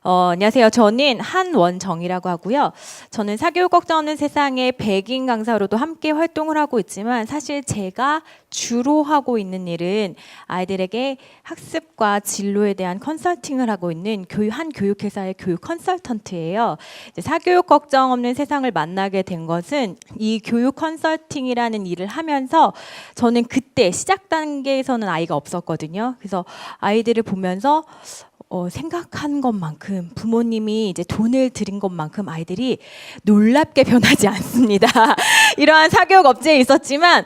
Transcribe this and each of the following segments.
안녕하세요. 저는 한원정이라고 하고요. 저는 사교육 걱정 없는 세상의 백인 강사로도 함께 활동을 하고 있지만 사실 제가 주로 하고 있는 일은 아이들에게 학습과 진로에 대한 컨설팅을 하고 있는 한 교육회사의 교육 컨설턴트예요. 이제 사교육 걱정 없는 세상을 만나게 된 것은 이 교육 컨설팅이라는 일을 하면서 저는 그때 시작 단계에서는 아이가 없었거든요. 그래서 아이들을 보면서 생각한 것만큼 부모님이 이제 돈을 들인 것만큼 아이들이 놀랍게 변하지 않습니다. 이러한 사교육 업체에 있었지만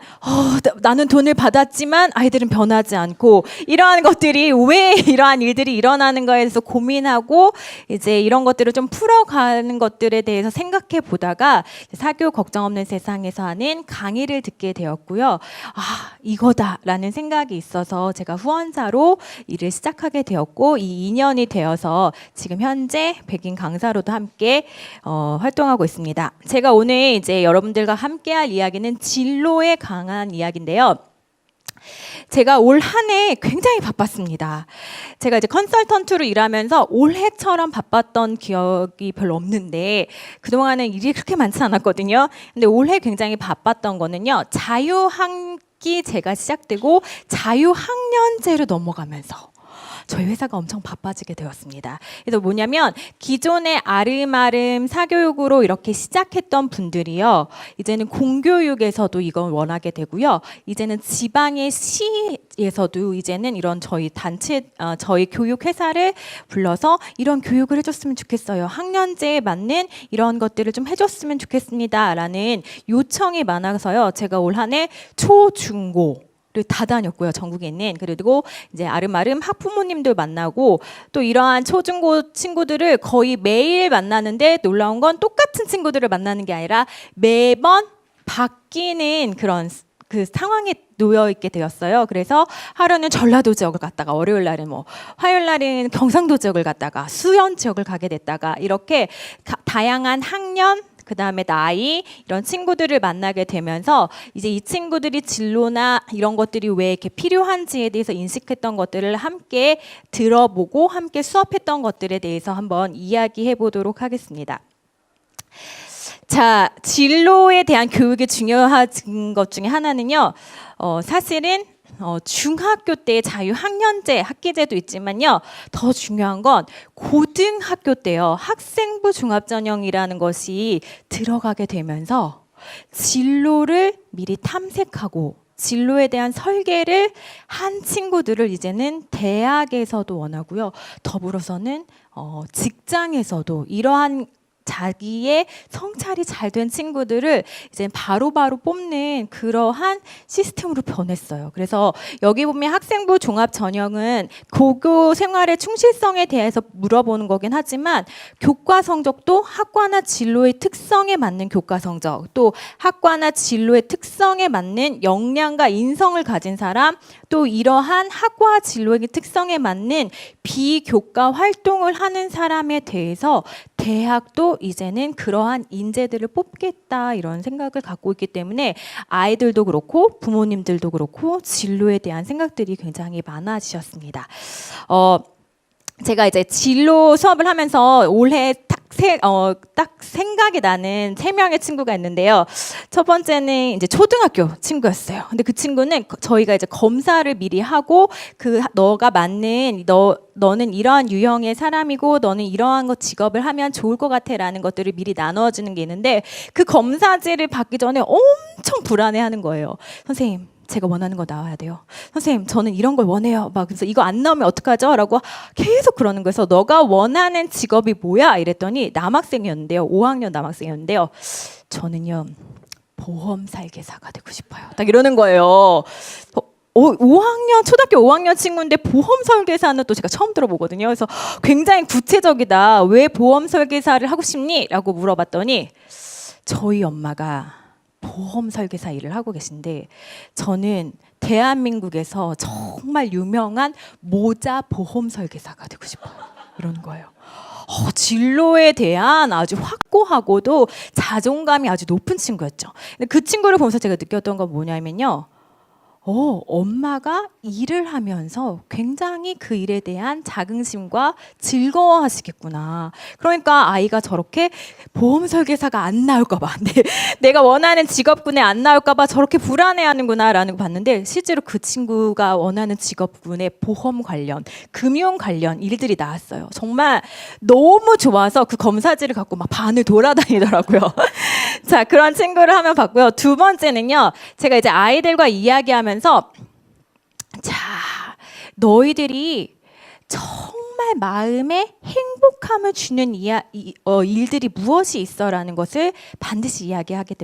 나는 돈을 받았지만 아이들은 변하지 않고 이러한 것들이 왜 이러한 일들이 일어나는 거에 대해서 고민하고 이제 이런 것들을 좀 풀어가는 것들에 대해서 생각해 보다가 사교육 걱정 없는 세상에서 하는 강의를 듣게 되었고요. 이거다라는 생각이 있어서 제가 후원자로 일을 시작하게 되었고 이 2년이 되어서 지금 현재 백인 강사로도 함께 활동하고 있습니다. 제가 오늘 이제 여러분들과 함께할 이야기는 진로에 강한 이야기인데요. 제가 올 한 해 굉장히 바빴습니다. 제가 이제 컨설턴트로 일하면서 올해처럼 바빴던 기억이 별로 없는데 그동안은 일이 그렇게 많지 않았거든요. 근데 올해 굉장히 바빴던 거는요. 자유학기 제가 시작되고 자유학년제로 넘어가면서 저희 회사가 엄청 바빠지게 되었습니다. 그래서 뭐냐면 기존의 아름아름 사교육으로 이렇게 시작했던 분들이요. 이제는 공교육에서도 이걸 원하게 되고요. 이제는 지방의 시에서도 이제는 이런 저희 단체, 저희 교육 회사를 불러서 이런 교육을 해줬으면 좋겠어요. 학년제에 맞는 이런 것들을 좀 해줬으면 좋겠습니다. 라는 요청이 많아서요. 제가 올 한 해 초, 중, 고 를 다 다녔고요. 전국에 있는. 그리고 이제 아름아름 학부모님들 만나고 또 이러한 초중고 친구들을 거의 매일 만나는데 놀라운 건 똑같은 친구들을 만나는 게 아니라 매번 바뀌는 그런 그 상황에 놓여 있게 되었어요. 그래서 하루는 전라도 지역을 갔다가 월요일 날은 화요일 날은 경상도 지역을 갔다가 수원 지역을 가게 됐다가 이렇게 다양한 학년 그 다음에 나이 이런 친구들을 만나게 되면서 이제 이 친구들이 진로나 이런 것들이 왜 이렇게 필요한지에 대해서 인식했던 것들을 함께 들어보고 함께 수업했던 것들에 대해서 한번 이야기해 보도록 하겠습니다. 자, 진로에 대한 교육이 중요한 것 중에 하나는요. 사실은 중학교 때 자유학년제 학기제도 있지만요. 더 중요한 건 고등학교 때요. 학생부 종합전형이라는 것이 들어가게 되면서 진로를 미리 탐색하고 진로에 대한 설계를 한 친구들을 이제는 대학에서도 원하고요. 더불어서는 직장에서도 이러한 자기의 성찰이 잘 된 친구들을 이제 바로바로 뽑는 그러한 시스템으로 변했어요. 그래서 여기 보면 학생부 종합 전형은 고교 생활의 충실성에 대해서 물어보는 거긴 하지만 교과 성적도 학과나 진로의 특성에 맞는 교과 성적, 또 학과나 진로의 특성에 맞는 역량과 인성을 가진 사람, 또 이러한 학과 진로의 특성에 맞는 비교과 활동을 하는 사람에 대해서 대학도 이제는 그러한 인재들을 뽑겠다 이런 생각을 갖고 있기 때문에 아이들도 그렇고 부모님들도 그렇고 진로에 대한 생각들이 굉장히 많아지셨습니다. 제가 이제 진로 수업을 하면서 올해 딱 생각이 나는 3명의 친구가 있는데요. 첫 번째는 이제 초등학교 친구였어요. 근데 그 친구는 저희가 이제 검사를 미리 하고 너가 맞는 너는 이러한 유형의 사람이고 너는 이러한 거 직업을 하면 좋을 것 같아라는 것들을 미리 나눠주는 게 있는데 그 검사지를 받기 전에 엄청 불안해하는 거예요. 선생님. 제가 원하는 거 나와야 돼요. 선생님, 저는 이런 걸 원해요. 그래서 이거 안 나오면 어떡하죠? 라고 계속 그러는 거예요. 그래서 너가 원하는 직업이 뭐야? 이랬더니 남학생이었는데요. 5학년 남학생이었는데요. 저는요, 보험 설계사가 되고 싶어요. 딱 이러는 거예요. 5학년, 초등학교 5학년 친구인데 보험 설계사는 또 제가 처음 들어보거든요. 그래서 굉장히 구체적이다. 왜 보험 설계사를 하고 싶니? 라고 물어봤더니 저희 엄마가 보험 설계사 일을 하고 계신데 저는 대한민국에서 정말 유명한 모자 보험 설계사가 되고 싶어요. 이러는 거예요. 진로에 대한 아주 확고하고도 자존감이 아주 높은 친구였죠. 근데 그 친구를 보면서 제가 느꼈던 건 뭐냐면요. 엄마가 일을 하면서 굉장히 그 일에 대한 자긍심과 즐거워하시겠구나. 그러니까 아이가 저렇게 보험 설계사가 안 나올까봐, 내가 원하는 직업군에 안 나올까봐 저렇게 불안해하는구나라는 거 봤는데 실제로 그 친구가 원하는 직업군에 보험 관련, 금융 관련 일들이 나왔어요. 정말 너무 좋아서 그 검사지를 갖고 막 반을 돌아다니더라고요. 자, 그런 친구를 하면 봤고요. 두 번째는요, 제가 이제 아이들과 이야기하면서 자, 너희들이 정말 마음에 행복함을 주는 일들이 무엇이 있어라는 것을 반드시 이야기하게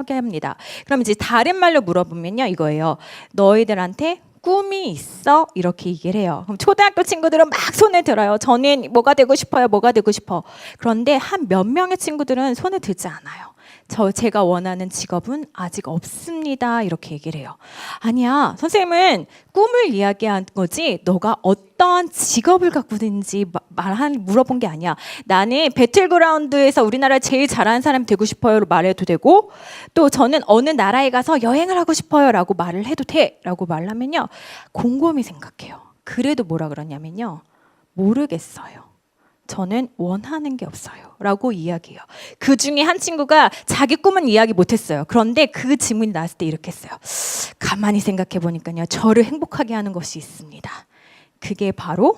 합니다. 그럼 이제 다른 말로 물어보면요, 이거예요. 너희들한테 꿈이 있어? 이렇게 얘기를 해요. 그럼 초등학교 친구들은 막 손을 들어요. 저는 뭐가 되고 싶어요? 뭐가 되고 싶어? 그런데 한 몇 명의 친구들은 손을 들지 않아요. 제가 원하는 직업은 아직 없습니다. 이렇게 얘기를 해요. 아니야, 선생님은 꿈을 이야기한 거지 너가 어떠한 직업을 갖고 있는지 물어본 게 아니야. 나는 배틀그라운드에서 우리나라 제일 잘하는 사람이 되고 싶어요로 말해도 되고, 또 저는 어느 나라에 가서 여행을 하고 싶어요 라고 말을 해도 돼 라고 말하면요, 곰곰이 생각해요. 그래도 뭐라 그러냐면요, 모르겠어요. 저는 원하는 게 없어요 라고 이야기해요. 그 중에 한 친구가 자기 꿈은 이야기 못했어요. 그런데 그 질문이 나왔을 때 이렇게 했어요. 가만히 생각해 보니까요, 저를 행복하게 하는 것이 있습니다. 그게 바로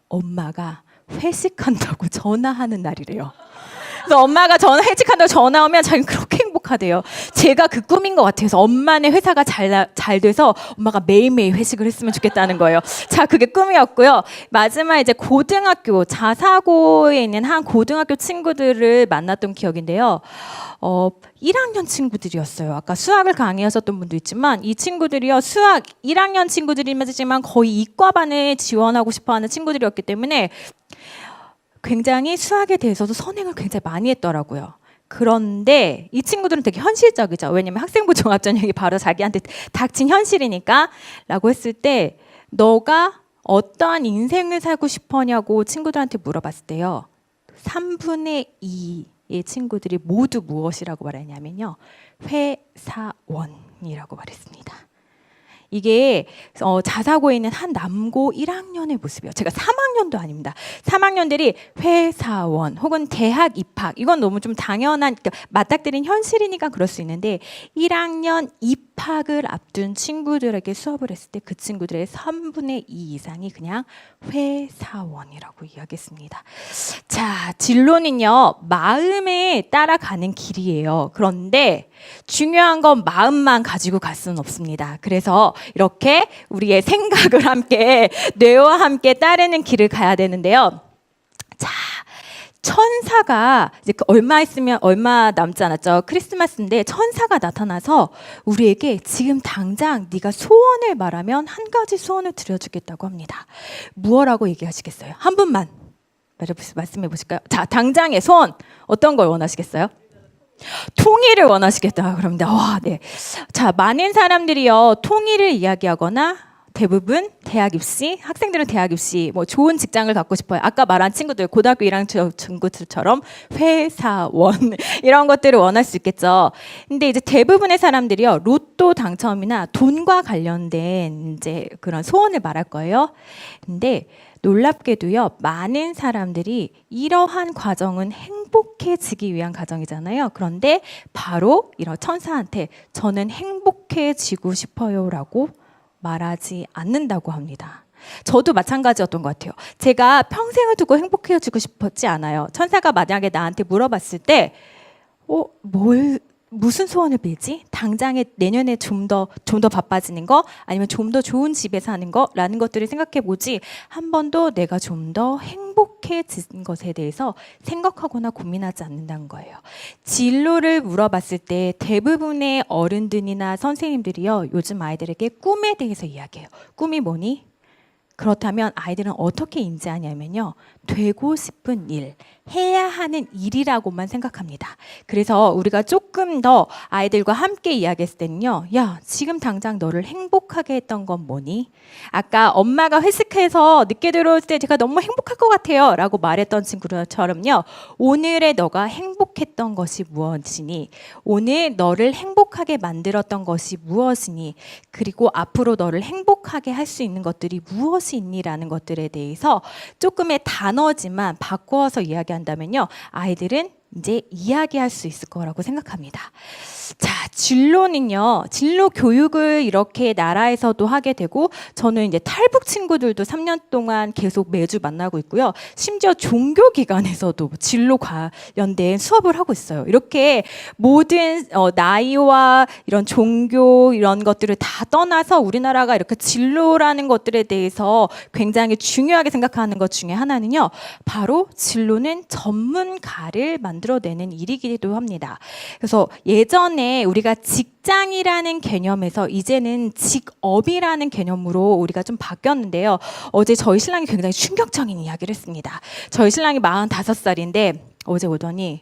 엄마가 회식한다고 전화하는 날이래요. 그래서 엄마가 회식한다고 전화 오면 자기는 그렇게 행복하대요. 제가 그 꿈인 것 같아서 엄마네 회사가 잘 돼서 엄마가 매일매일 회식을 했으면 좋겠다는 거예요. 자, 그게 꿈이었고요. 마지막 이제 고등학교, 자사고에 있는 한 고등학교 친구들을 만났던 기억인데요. 1학년 친구들이었어요. 아까 수학을 강의하셨던 분도 있지만 이 친구들이요, 수학 1학년 친구들이지만 거의 이과반에 지원하고 싶어하는 친구들이었기 때문에 굉장히 수학에 대해서도 선행을 굉장히 많이 했더라고요. 그런데 이 친구들은 되게 현실적이죠. 왜냐면 학생부 종합전형이 바로 자기한테 닥친 현실이니까 라고 했을 때, 너가 어떠한 인생을 살고 싶었냐고 친구들한테 물어봤을 때요, 3분의 2의 친구들이 모두 무엇이라고 말했냐면요, 회사원이라고 말했습니다. 이게 자사고에 있는 한 남고 1학년의 모습이에요. 제가 3학년도 아닙니다. 3학년들이 회사원 혹은 대학 입학, 이건 너무 좀 당연한, 그러니까 맞닥뜨린 현실이니까 그럴 수 있는데 1학년 입학을 앞둔 친구들에게 수업을 했을 때 그 친구들의 3분의 2 이상이 그냥 회사원이라고 이야기했습니다. 자, 진로는요, 마음에 따라가는 길이에요. 그런데 중요한 건 마음만 가지고 갈 수는 없습니다. 그래서 이렇게 우리의 생각을 함께, 뇌와 함께 따르는 길을 가야 되는데요. 자, 천사가 이제 얼마 남지 않았죠. 크리스마스인데 천사가 나타나서 우리에게 지금 당장 네가 소원을 말하면 한 가지 소원을 드려주겠다고 합니다. 무엇라고 얘기하시겠어요? 한 분만 말씀해 보실까요? 자, 당장의 소원 어떤 걸 원하시겠어요? 통일을 원하시겠다 그럽니다. 와, 네. 자, 많은 사람들이요, 통일을 이야기하거나 대부분 대학 입시, 학생들은 대학 입시, 뭐 좋은 직장을 갖고 싶어요. 아까 말한 친구들, 고등학교 1학년 친구들처럼 회사원 이런 것들을 원할 수 있겠죠. 근데 이제 대부분의 사람들이요, 로또 당첨이나 돈과 관련된 이제 그런 소원을 말할 거예요. 근데 놀랍게도요, 많은 사람들이 이러한 과정은 행복해지기 위한 과정이잖아요. 그런데 바로 이런 천사한테 저는 행복해지고 싶어요라고 말하지 않는다고 합니다. 저도 마찬가지였던 것 같아요. 제가 평생을 두고 행복해지고 싶었지 않아요. 천사가 만약에 나한테 물어봤을 때 무슨 소원을 빌지? 당장에 내년에 좀 더 바빠지는 거, 아니면 좀 더 좋은 집에 사는 거라는 것들을 생각해 보지, 한 번도 내가 좀 더 행복해진 것에 대해서 생각하거나 고민하지 않는다는 거예요. 진로를 물어봤을 때 대부분의 어른들이나 선생님들이요, 요즘 아이들에게 꿈에 대해서 이야기해요. 꿈이 뭐니? 그렇다면 아이들은 어떻게 인지하냐면요, 되고 싶은 일, 해야 하는 일이라고만 생각합니다. 그래서 우리가 조금 더 아이들과 함께 이야기했을 때는요, 야, 지금 당장 너를 행복하게 했던 건 뭐니? 아까 엄마가 회식해서 늦게 들어올 때 제가 너무 행복할 것 같아요 라고 말했던 친구들처럼요, 오늘의 너가 행복했던 것이 무엇이니? 오늘 너를 행복 행복하게 만들었던 것이 무엇이니, 그리고 앞으로 너를 행복하게 할 수 있는 것들이 무엇이 있니라는 것들에 대해서 조금의 단어지만 바꾸어서 이야기한다면요, 아이들은 이제 이야기할 수 있을 거라고 생각합니다. 자, 진로는요, 진로 교육을 이렇게 나라에서도 하게 되고, 저는 이제 탈북 친구들도 3년 동안 계속 매주 만나고 있고요. 심지어 종교기관에서도 진로 관련된 수업을 하고 있어요. 이렇게 모든 나이와 이런 종교 이런 것들을 다 떠나서 우리나라가 이렇게 진로라는 것들에 대해서 굉장히 중요하게 생각하는 것 중에 하나는요, 바로 진로는 전문가를 만들어내는 일이기도 합니다. 그래서 예전에 우리가 직장이라는 개념에서 이제는 직업이라는 개념으로 우리가 좀 바뀌었는데요. 어제 저희 신랑이 굉장히 충격적인 이야기를 했습니다. 저희 신랑이 45살인데 어제 오더니,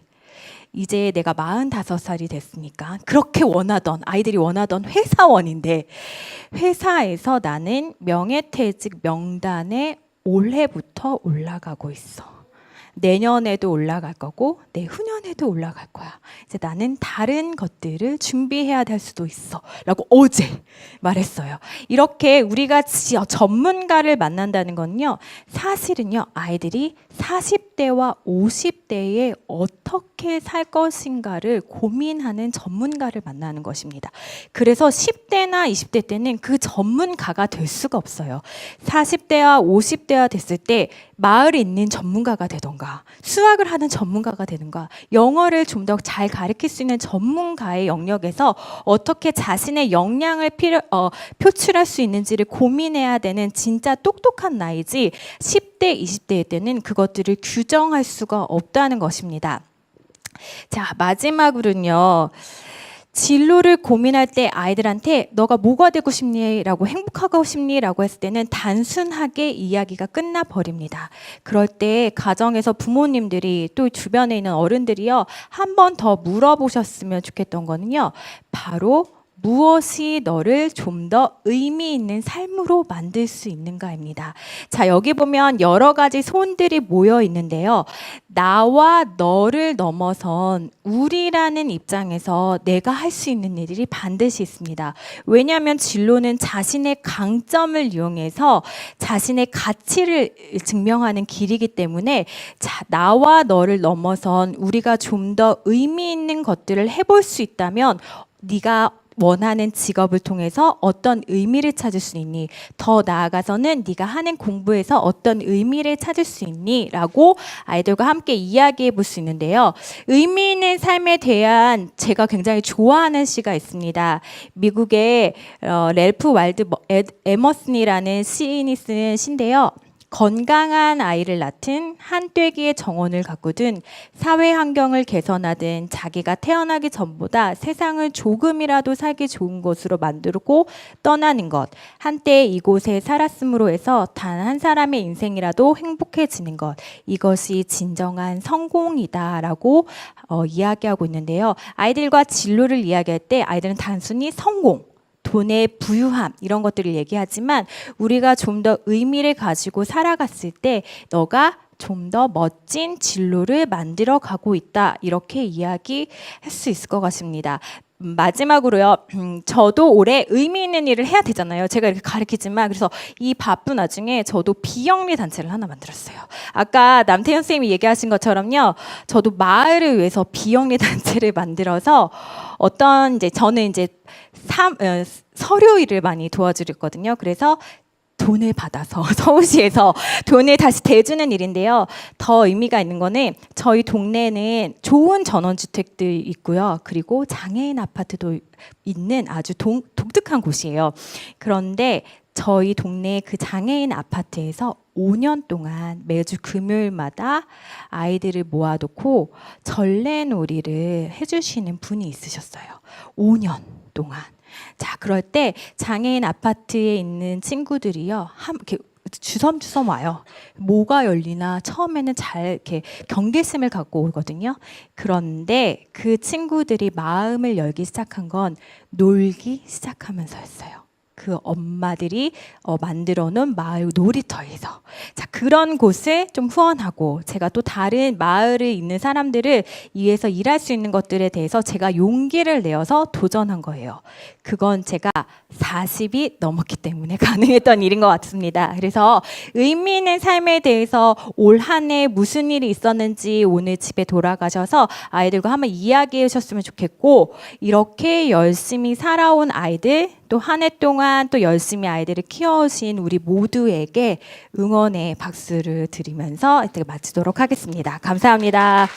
이제 내가 45살이 됐으니까 그렇게 원하던, 아이들이 원하던 회사원인데, 회사에서 나는 명예퇴직 명단에 올해부터 올라가고 있어. 내년에도 올라갈 거고 내후년에도 올라갈 거야. 이제 나는 다른 것들을 준비해야 될 수도 있어 라고 어제 말했어요. 이렇게 우리가 전문가를 만난다는 건요, 사실은요, 아이들이 40대와 50대에 어떻게 살 것인가를 고민하는 전문가를 만나는 것입니다. 그래서 10대나 20대 때는 그 전문가가 될 수가 없어요. 40대와 50대가 됐을 때 마을에 있는 전문가가 되던가, 수학을 하는 전문가가 되는가, 영어를 좀 더 잘 가르칠 수 있는 전문가의 영역에서 어떻게 자신의 역량을 표출할 수 있는지를 고민해야 되는 진짜 똑똑한 나이지, 10대, 20대 때는 그것들을 규정할 수가 없다는 것입니다. 자, 마지막으로는요, 진로를 고민할 때 아이들한테 너가 뭐가 되고 싶니? 라고, 행복하고 싶니? 라고 했을 때는 단순하게 이야기가 끝나버립니다. 그럴 때 가정에서 부모님들이, 또 주변에 있는 어른들이요, 한 번 더 물어보셨으면 좋겠던 거는요, 바로 무엇이 너를 좀 더 의미 있는 삶으로 만들 수 있는가입니다. 자, 여기 보면 여러 가지 손들이 모여 있는데요. 나와 너를 넘어선 우리라는 입장에서 내가 할 수 있는 일이 반드시 있습니다. 왜냐하면 진로는 자신의 강점을 이용해서 자신의 가치를 증명하는 길이기 때문에, 자, 나와 너를 넘어선 우리가 좀 더 의미 있는 것들을 해볼 수 있다면, 네가 원하는 직업을 통해서 어떤 의미를 찾을 수 있니? 더 나아가서는 네가 하는 공부에서 어떤 의미를 찾을 수 있니? 라고 아이들과 함께 이야기해 볼 수 있는데요. 의미 있는 삶에 대한 제가 굉장히 좋아하는 시가 있습니다. 미국의 랠프 와일드 에머슨이라는 시인이 쓴 시인데요. 건강한 아이를 낳든 한떼기의 정원을 가꾸든 사회 환경을 개선하든 자기가 태어나기 전보다 세상을 조금이라도 살기 좋은 곳으로 만들고 떠나는 것, 한때 이곳에 살았으므로 해서 단 한 사람의 인생이라도 행복해지는 것, 이것이 진정한 성공이다라고 이야기하고 있는데요. 아이들과 진로를 이야기할 때 아이들은 단순히 성공, 돈의 부유함 이런 것들을 얘기하지만, 우리가 좀 더 의미를 가지고 살아갔을 때 너가 좀 더 멋진 진로를 만들어 가고 있다, 이렇게 이야기할 수 있을 것 같습니다. 마지막으로요, 저도 올해 의미 있는 일을 해야 되잖아요. 제가 이렇게 가르치지만, 그래서 이 바쁜 와중에 저도 비영리 단체를 하나 만들었어요. 아까 남태현 선생님이 얘기하신 것처럼요, 저도 마을을 위해서 비영리 단체를 만들어서 저는 이제 서류 일을 많이 도와드렸거든요. 그래서 돈을 받아서 서울시에서 돈을 다시 대주는 일인데요. 더 의미가 있는 거는 저희 동네는 좋은 전원주택도 있고요. 그리고 장애인 아파트도 있는 아주 독특한 곳이에요. 그런데 저희 동네 그 장애인 아파트에서 5년 동안 매주 금요일마다 아이들을 모아놓고 전래놀이를 해주시는 분이 있으셨어요. 5년 동안. 자, 그럴 때 장애인 아파트에 있는 친구들이요, 이렇게 주섬주섬 와요. 뭐가 열리나 처음에는 잘 이렇게 경계심을 갖고 오거든요. 그런데 그 친구들이 마음을 열기 시작한 건 놀기 시작하면서였어요. 그 엄마들이 만들어 놓은 마을 놀이터에서 자 그런 곳을 좀 후원하고 제가 또 다른 마을에 있는 사람들을 위해서 일할 수 있는 것들에 대해서 제가 용기를 내어서 도전한 거예요. 그건 제가 40이 넘었기 때문에 가능했던 일인 것 같습니다. 그래서 의미 있는 삶에 대해서 올 한 해 무슨 일이 있었는지 오늘 집에 돌아가셔서 아이들과 한번 이야기해 주셨으면 좋겠고 이렇게 열심히 살아온 아이들 또 한 해 동안 또 열심히 아이들을 키워오신 우리 모두에게 응원의 박수를 드리면서 이때 마치도록 하겠습니다. 감사합니다.